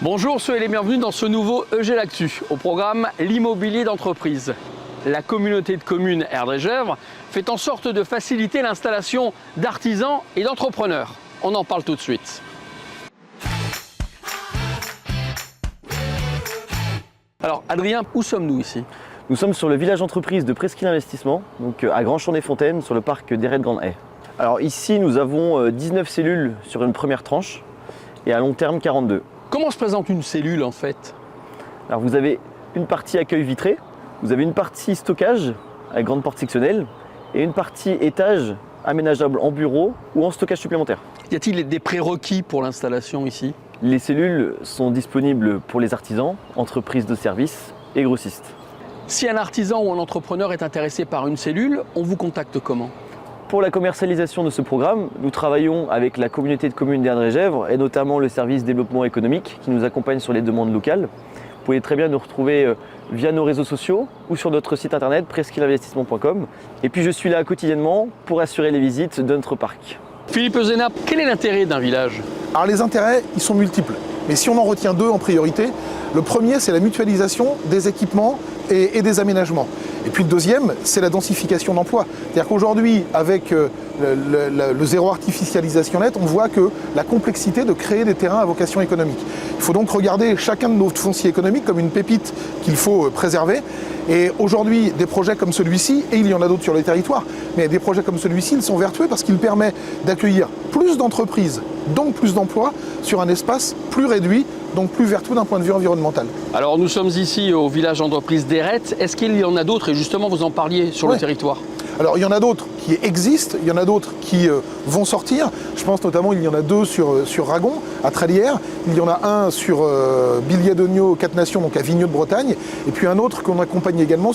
Bonjour, soyez les bienvenus dans ce nouveau EG L'Actu. Au programme, l'immobilier d'entreprise. La communauté de communes Erdre-et-Gevre fait en sorte de faciliter l'installation d'artisans et d'entrepreneurs. On en parle tout de suite. Alors Adrien, où sommes-nous ici? Nous sommes sur le village entreprise de Presqu'île Investissement, donc à Grand-Champ-des-Fontaines, sur le parc d'Héret-de-Grande-Haye. Alors ici, nous avons 19 cellules sur une première tranche et à long terme 42. Comment se présente une cellule en fait? Alors vous avez une partie accueil vitré, vous avez une partie stockage avec grande porte sectionnelle et une partie étage aménageable en bureau ou en stockage supplémentaire. Y a-t-il des prérequis pour l'installation ici? Les cellules sont disponibles pour les artisans, entreprises de services et grossistes. Si un artisan ou un entrepreneur est intéressé par une cellule, on vous contacte comment? Pour la commercialisation de ce programme, nous travaillons avec la communauté de communes d'Erdre-et-Gevre et notamment le service développement économique qui nous accompagne sur les demandes locales. Vous pouvez très bien nous retrouver via nos réseaux sociaux ou sur notre site internet presqu'îleinvestissement.com. Et puis je suis là quotidiennement pour assurer les visites de notre parc. Philippe Euzénat, quel est l'intérêt d'un village? Alors les intérêts, ils sont multiples. Mais si on en retient deux en priorité, le premier, c'est la mutualisation des équipements et des aménagements. Et puis le deuxième, c'est la densification d'emploi. C'est-à-dire qu'aujourd'hui, avec le zéro artificialisation net, on voit que la complexité de créer des terrains à vocation économique. Il faut donc regarder chacun de nos fonciers économiques comme une pépite qu'il faut préserver. Et aujourd'hui, des projets comme celui-ci, et il y en a d'autres sur les territoires, mais des projets comme celui-ci, ils sont vertueux parce qu'ils permettent d'accueillir plus d'entreprises, donc plus d'emplois, sur un espace plus réduit, donc plus vertueux d'un point de vue environnemental. Alors nous sommes ici au village d'entreprise d'Héret. Est-ce qu'il y en a d'autres? Et justement, vous en parliez sur le territoire. Alors il y en a d'autres qui existent, il y en a d'autres qui vont sortir. Je pense notamment, il y en a deux sur Ragon, à Trélières. Il y en a un sur Billiers-d'Ogno, 4 Nations, donc à Vigneux de Bretagne. Et puis un autre qu'on accompagne également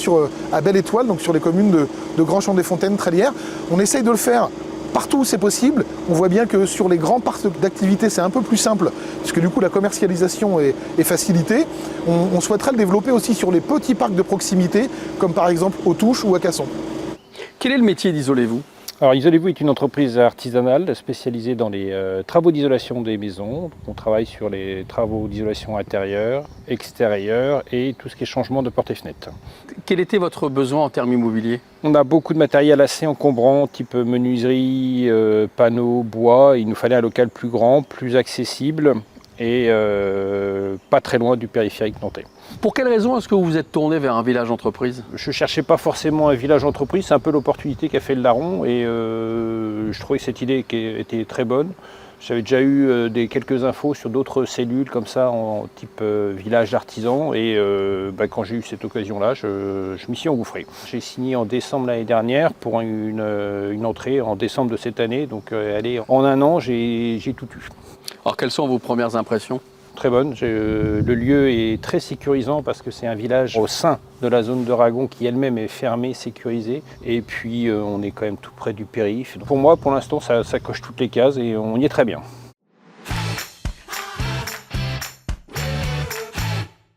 à Belle-Étoile, donc sur les communes de Grand-Champ-des-Fontaines, Trélières. On essaye de le faire partout où c'est possible. On voit bien que sur les grands parcs d'activité, c'est un peu plus simple, puisque du coup la commercialisation est facilitée. On souhaiterait le développer aussi sur les petits parcs de proximité, comme par exemple aux Touches ou à Casson. Quel est le métier d'Isolez-vous? Alors Isolez-vous est une entreprise artisanale spécialisée dans les travaux d'isolation des maisons. On travaille sur les travaux d'isolation intérieure, extérieure et tout ce qui est changement de portes et fenêtres. Quel était votre besoin en termes immobiliers? On a beaucoup de matériel assez encombrant, type menuiserie, panneaux, bois. Il nous fallait un local plus grand, plus accessible et pas très loin du périphérique nantais. Pour quelle raison est-ce que vous vous êtes tourné vers un village entreprise? Je ne cherchais pas forcément un village entreprise, c'est un peu l'opportunité qu'a fait le larron et je trouvais que cette idée était très bonne. J'avais déjà eu quelques infos sur d'autres cellules comme ça en type village d'artisans et quand j'ai eu cette occasion-là, je m'y suis engouffré. J'ai signé en décembre l'année dernière pour une entrée en décembre de cette année, donc en un an j'ai tout eu. Alors quelles sont vos premières impressions? Très bonne. Le lieu est très sécurisant parce que c'est un village au sein de la zone de Ragon qui elle-même est fermée, sécurisée. Et puis on est quand même tout près du périph'. Pour moi, pour l'instant, ça coche toutes les cases et on y est très bien.